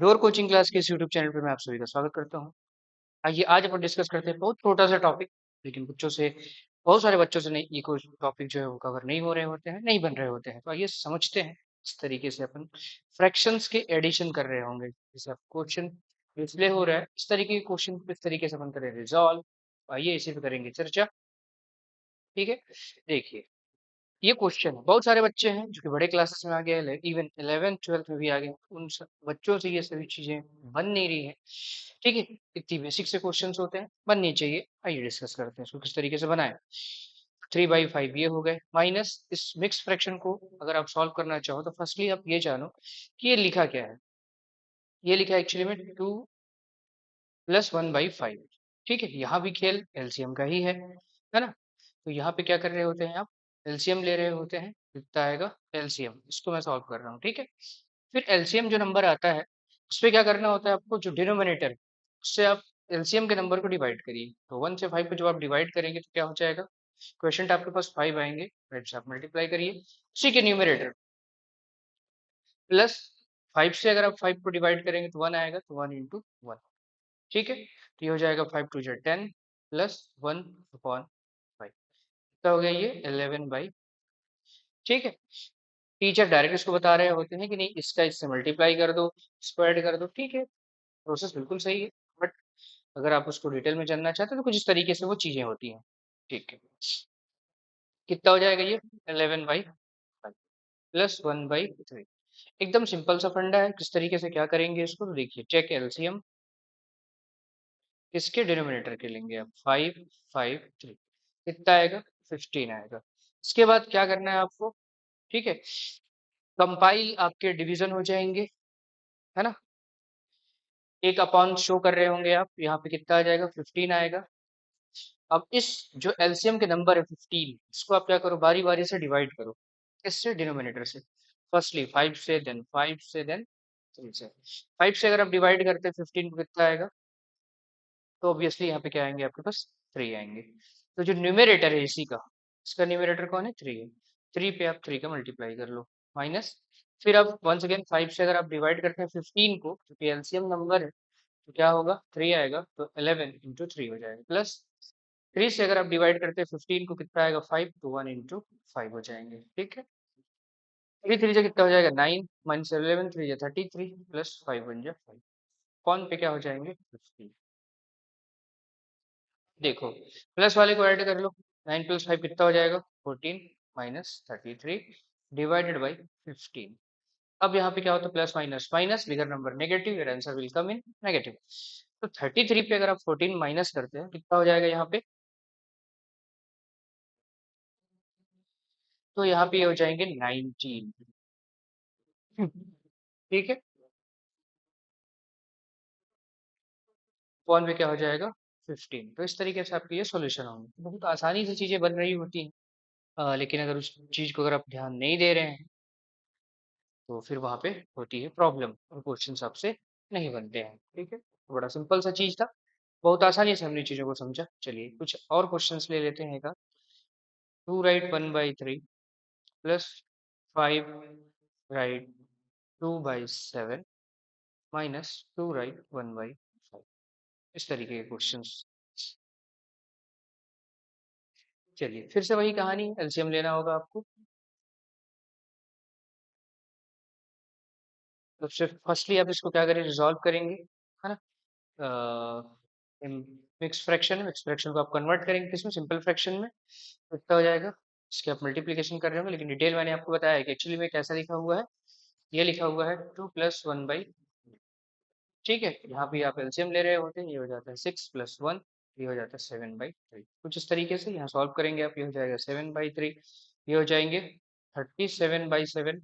Door coaching class के इस YouTube channel पे मैं आप सभी का स्वागत करता हूँ। आइए आज अपन डिस्कस करते हैं बहुत छोटा सा टॉपिक, लेकिन बच्चों से बहुत सारे बच्चों से नहीं, ये कोई टॉपिक जो है वो कवर नहीं हो रहे होते हैं, नहीं बन रहे होते हैं। तो आइए समझते हैं। इस तरीके से अपन फ्रैक्शंस के एडिशन कर रहे होंगे, जैसे आप क्वेश्चन डिस्प्ले हो रहा है इस तरीके के क्वेश्चन किस तरीके से अपन करें रिजॉल्व। आइए इसी पे करेंगे चर्चा। ठीक है, देखिए ये क्वेश्चन है, बहुत सारे बच्चे हैं जो कि बड़े क्लासेस में आ गए हैं, इवन 11th 12th में भी आ गए, उन सब बच्चों से ये सभी चीजें बन नहीं रही है। ठीक है, इतनी बेसिक से क्वेश्चंस होते हैं, बननी चाहिए। आइए डिस्कस करते हैं इसको किस तरीके से बनाएं। 3/5 ये हो गए, माइनस इस मिक्स फ्रैक्शन को अगर आप सॉल्व करना चाहो तो फर्स्टली आप ये जानो कि ये लिखा क्या है। ये लिखा है एक्चुअली में 2+1/5। ठीक है, यहाँ भी खेल एलसीएम का ही है ना। तो यहाँ पे क्या कर रहे होते हैं आप, एलसीएम ले रहे होते हैं, कितना आएगा एलसीएम, इसको मैं सॉल्व कर रहा हूँ। ठीक है, फिर एलसीएम जो नंबर आता है उस पे क्या करना होता है आपको, जो डिनोमिनेटर है उससे आप एलसीएम के नंबर को डिवाइड करिए। तो 1 से 5 को जब आप डिवाइड करेंगे तो क्या हो जाएगा, क्वेश्चन आपके पास 5 आएंगे, राइट से आप मल्टीप्लाई करिए उसी के न्यूमरेटर प्लस 5 से अगर आप 5 को डिवाइड करेंगे तो 1 आएगा, तो 1 into 1। ठीक है, तो ये हो जाएगा 5 2 10 प्लस 1/5। कितना हो गया ये 11/। ठीक है, टीचर डायरेक्ट इसको बता रहे होते हैं कि नहीं इसका इससे मल्टीप्लाई कर दो, इसको ऐड कर दो। ठीक है, प्रोसेस बिल्कुल सही है, बट अगर आप उसको डिटेल में जानना चाहते हैं तो कुछ इस तरीके से वो चीजें होती हैं। ठीक है, कितना हो जाएगा ये 11/5 प्लस 1/3। एकदम सिंपल सा फंडा है, किस तरीके से क्या करेंगे इसको, तो देखिए चेक एलसीएम किसके डिनोमिनेटर के लेंगे आप, 5 5 3, कितना आएगा 15 आएगा। इसके बाद क्या करना है आपको, ठीक है, कंपाइल आपके डिवीजन हो जाएंगे, है ना। एक अपॉन शो कर रहे होंगे आप, यहाँ पे कितना आ जाएगा 15 आएगा। अब इस जो एलसीएम के नंबर है 15, इसको आप क्या करो, बारी बारी से डिवाइड करो, किससे, डिनोमिनेटर से। फर्स्टली 5 से, देन 5 से, देन 3 से। 5 से अगर आप डिवाइड करते हैं 15 को कितना आएगा, तो ऑब्वियसली यहाँ पे क्या आएंगे आपके पास 3 आएंगे। तो जो न्यूमरेटर है इसी का, इसका न्यूमरेटर कौन है 3 है, 3 पे आप 3 का मल्टीप्लाई कर लो, माइनस फिर आप वंस अगेन 5 से अगर आप डिवाइड करते हैं 15 को, क्योंकि एलसीएम नंबर है तो क्या होगा 3 आएगा, तो 11 into 3 हो जाएगा, प्लस 3 से अगर आप डिवाइड करते हैं 15 को कितना आएगा 5, तो 1 into 5 हो जाएंगे। ठीक है, 3 3 से कितना हो जाएगा 9, माइनस 11 3 या 33 प्लस 5 बन जाए 5, कौन पे क्या हो जाएंगे 50। देखो प्लस वाले को ऐड कर लो, 9 + 5 कितना हो जाएगा 14 माइनस 33 डिवाइडेड बाई 15। अब यहाँ पे क्या होता है, plus minus minus bigger number negative, your answer will come in negative. तो 33 पे अगर आप 14 माइनस करते हैं कितना हो जाएगा यहाँ पे, तो यहाँ पे ये हो जाएंगे 19। ठीक है, वन पे क्या हो जाएगा 15। तो इस तरीके से आपके ये सॉल्यूशन होंगे, बहुत आसानी से चीजें बन रही होती हैं। लेकिन अगर उस चीज को अगर आप ध्यान नहीं दे रहे हैं तो फिर वहां पे होती है प्रॉब्लम और क्वेश्चन आपसे नहीं बनते हैं। ठीक है, तो बड़ा सिंपल सा चीज था, बहुत आसानी से हमने चीजों को समझा। चलिए कुछ और क्वेश्चंस ले लेते हैं। का 2 right 1/3 plus 5 right 2/7 minus 2 right 1/5, इस तरीके के क्वेश्चंस। चलिए फिर से वही कहानी, एलसीएम लेना होगा आपको। तो सिर्फ फर्स्टली आप इसको क्या करें, रिजॉल्व करेंगे, है ना। मिक्स फ्रैक्शन है, मिक्स फ्रैक्शन को आप कन्वर्ट करेंगे किसमें, सिंपल फ्रैक्शन में, तो कितना हो जाएगा। इसके आप मल्टीप्लिकेशन कर रहे होंगे, लेकिन डिटेल मैंने आपको बताया है कि एक्चुअली में कैसा लिखा हुआ है। ये लिखा हुआ है 2+1/। ठीक है, यहाँ पे आप एलसीएम ले रहे होते हैं, ये हो जाता है 6+1, ये हो जाता है 7/3। कुछ इस तरीके से यहाँ सॉल्व करेंगे आप, ये हो जाएगा 7/3, ये हो जाएंगे 37/7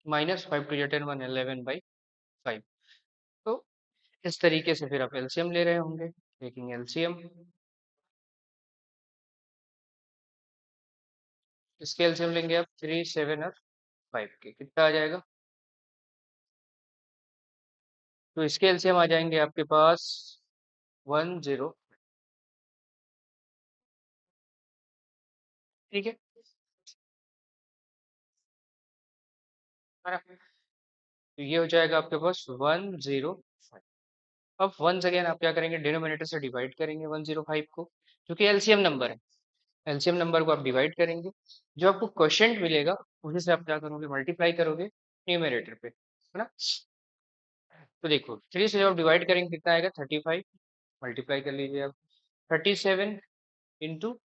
माइनस 5 2 10 1 11/5। तो इस तरीके से फिर आप एलसीएम ले रहे होंगे, टेकिंग एलसीएम, इसके एलसीएम लेंगे आप 3 7 और 5 के, कितना आ जाएगा, तो इसके एलसीएम आ जाएंगे आपके पास 10। ठीक है, है ना? तो ये हो जाएगा आपके पास 105। अब वंस अगेन आप क्या करेंगे, डिनोमिनेटर से डिवाइड करेंगे 105 को, क्योंकि एलसीएम नंबर है। एलसीएम नंबर को आप डिवाइड करेंगे, जो आपको क्वोशिएंट मिलेगा उसी से आप क्या करोगे, मल्टीप्लाई करोगे न्यूमरेटर पे, है ना। तो देखो 3 से जब डिवाइड करेंगे कितना आएगा, 35। मल्टीप्लाई कर लीजिए आप, 37 इंटू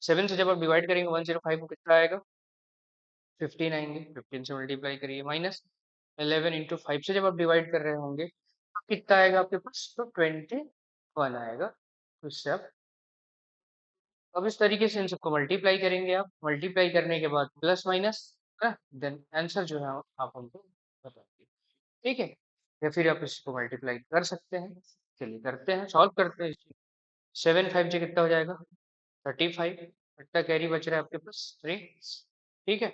7 से जब आप डिवाइड करेंगे 105 को कितना आएगा, 15 आएंगे। 15 से मल्टीप्लाई करिए, माइनस 11 इंटू 5 से जब आप डिवाइड कर रहे होंगे तो कितना आएगा आपके पास, तो 21 आएगा। तो इससे आप अब इस तरीके से इन सबको मल्टीप्लाई करेंगे, आप मल्टीप्लाई करने के बाद प्लस माइनस, देन आंसर जो है आप हमको बताइए, ठीक है। या फिर आप इसको मल्टीप्लाई कर सकते हैं। चलिए करते हैं, सॉल्व करते हैं। 7 5 से कितना हो जाएगा, 35। इतना कैरी बच रहा है आपके पास 3, ठीक है।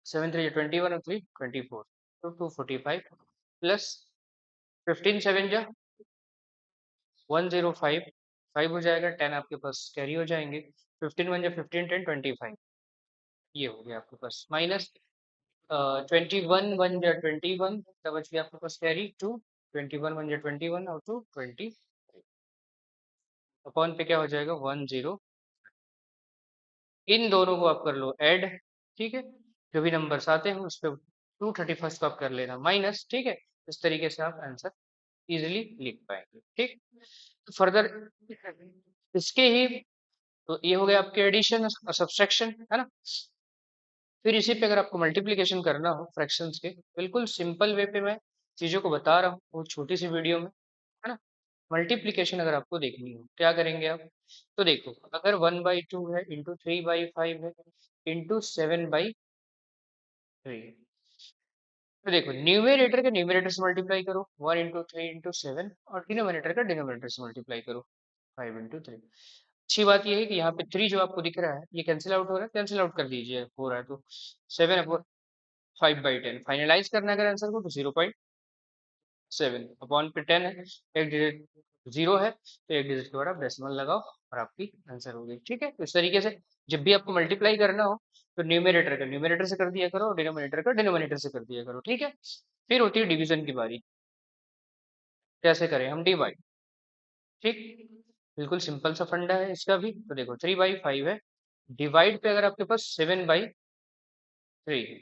7 3 21 और 3 24, तो 245 प्लस 15 7 जा 105, 5 हो जाएगा, 10 आपके पास कैरी हो जाएंगे। 15 1 जा 15 10 25, ये हो गया आपके पास, माइनस 21 1 जा 21, तब बच गया आपके पास कैरी 2, 21 1 जा 21 और 2 20, अपॉन पे क्या हो जाएगा 10। इन दोनों को आप कर लो ऐड, ठीक है। जो भी नंबर्स आते हैं उस पर 231 को आप कर लेना माइनस, ठीक है। इस तरीके से आप आंसर इजीली लिख पाएंगे, ठीक। तो फर्दर इसके ही, तो ये हो गया आपके एडिशन और सब्सट्रैक्शन, है ना। फिर इसी पे अगर आपको मल्टीप्लिकेशन करना हो फ्रैक्शंस के, बिल्कुल सिंपल वे पे मैं चीजों को बता रहा हूँ, बहुत छोटी सी वीडियो में, है ना। मल्टीप्लिकेशन अगर आपको देखनी हो क्या करेंगे आप, तो देखो अगर 1/2 है इंटू 3/5 है इंटू 7/3, तो देखो न्यूमरेटर के न्यूमरेटर से मल्टीप्लाई करो 1 इंटू 3 इंटू 7, और डिनोमिनेटर का डिनोमिनेटर से मल्टीप्लाई करो 5 इंटू 3। अच्छी बात यह है कि यहाँ पे 3 जो आपको दिख रहा है ये कैंसिल आउट हो रहा है, कैंसिल आउट कर दीजिए, हो रहा है तो 7/5/10 फाइनलाइज करना है अगर आंसर को, तो 0.7 अपॉन पे 10 है, एक डिजिट 0 है तो एक डिजिट के बाद आप डेसिमल लगाओ और आपकी आंसर हो गई, ठीक है। तो इस तरीके से जब भी आपको मल्टीप्लाई करना हो तो न्यूमरेटर का न्यूमरेटर से कर दिया करो और डिनोमिनेटर का डिनोमिनेटर से कर दिया करो, ठीक है। फिर होती है डिवीजन की बारी, कैसे करें हम, डिवाइड, ठीक। बिल्कुल सिंपल सा फंडा है इसका भी। तो देखो 3/5 है, डिवाइड पे अगर आपके पास 7/3 है,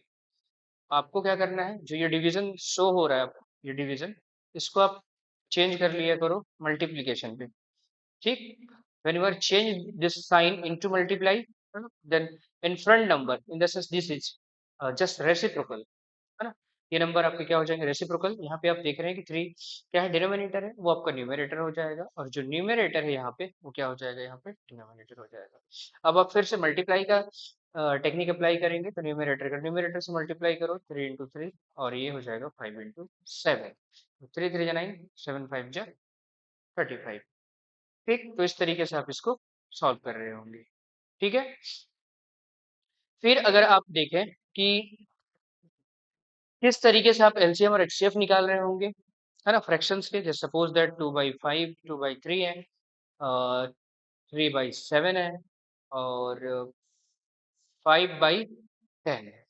आपको क्या करना है, जो ये डिवीजन शो हो रहा है आपको, ये डिवीजन, इसको आप चेंज कर लिया करो मल्टीप्लीकेशन पे, ठीक। when you are change this sign into multiply, then in front number in the sense this is just reciprocal, है ना। ये नंबर आपके क्या हो जाएंगे, रेसिप्रोकल। यहाँ पे आप देख रहे हैं कि 3 क्या है, डिनोमिनेटर है, वो आपका न्यूमरेटर हो जाएगा, और जो न्यूमरेटर है यहाँ पे वो क्या हो जाएगा, यहाँ पे डिनोमिनेटर हो जाएगा। अब आप फिर से मल्टीप्लाई का टेक्निक अप्लाई करेंगे, तो न्यूमरेटर का न्यूमरेटर से मल्टीप्लाई करो 3 इंटू 3, और ये हो जाएगा 5 इंटू 7, 3 3 9, 7 5 जा 35, ठीक। तो इस तरीके से आप इसको सॉल्व कर रहे होंगे, ठीक है। फिर अगर आप देखें कि किस तरीके से आप एलसीएम और एचसीएफ निकाल रहे होंगे, है ना, फ्रैक्शंस के, जैसे सपोज दैट 2/5 2/3 है, 3/7 है, और 5/10 है।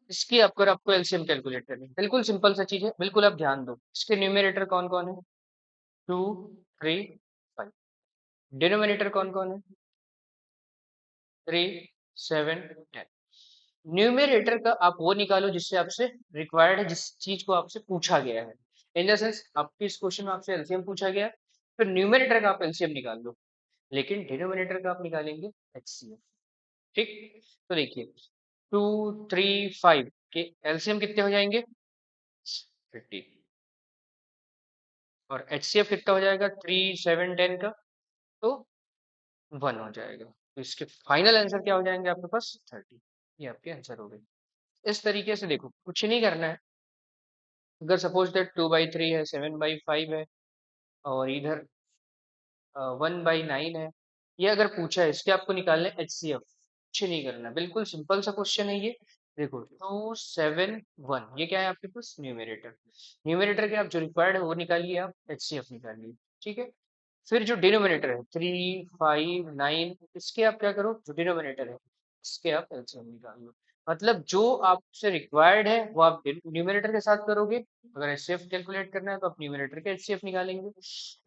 इसकी आपको एलसीएम कैलकुलेट करनी है, बिल्कुल सिंपल सा चीज है, बिल्कुल आप ध्यान दो। इसके न्यूमरेटर कौन कौन है, 2 3 5, डिनोमिनेटर कौन कौन है, 3 7 10। न्यूमरेटर का आप वो निकालो जिससे आपसे रिक्वायर्ड है, जिस चीज को आपसे पूछा गया है, इन द सेंस आपके इस क्वेश्चन में आपसे एलसीएम पूछा गया है, फिर न्यूमरेटर का आप एलसीएम निकाल लो, लेकिन डिनोमिनेटर का आप निकालेंगे एचसीएफ, ठीक। तो देखिए 2 3 5 के एलसीएम कितने हो जाएंगे, 50, और एचसीएफ कितना हो जाएगा 3 7 10 का, तो 1 हो जाएगा। तो इसके फाइनल आंसर क्या हो जाएंगे आपके पास, 30। ये आपके आंसर हो गए। इस तरीके से देखो कुछ नहीं करना है, अगर सपोज दैट 2/3 है, 7/5 है, और इधर 1/9 है, ये अगर पूछा है, इसके आपको निकालने एचसीएफ, कुछ नहीं करना, बिल्कुल सिंपल सा क्वेश्चन है ये। देखो 2 7 1, ये क्या है आपके पास, न्यूमरेटर, न्यूमरेटर के आप जो रिक्वायर्ड है वो निकालिए, आप एचसीएफ निकालिए, ठीक है। फिर जो डिनोमिनेटर है 3 5 9, इसके आप क्या करो, जो डिनोमिनेटर है इसके आप एलसीएम निकाल लो। मतलब जो आपसे रिक्वायर्ड है वो आप न्यूमरेटर के साथ करोगे। अगर एचसीएफ कैलकुलेट करना है तो आप न्यूमरेटर के एचसीएफ निकालेंगे।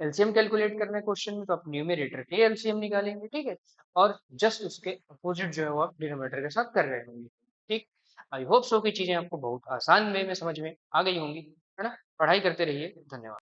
एलसीएम कैलकुलेट करना है क्वेश्चन में तो आप न्यूमरेटर के एलसीएम निकालेंगे, ठीक है। और जस्ट उसके अपोजिट जो है वो आप डिनोमिनेटर के साथ कर रहे होंगे, ठीक। आई होप सो की चीजें आपको बहुत आसान वे में समझ में आ गई होंगी, है ना। पढ़ाई करते रहिए। धन्यवाद।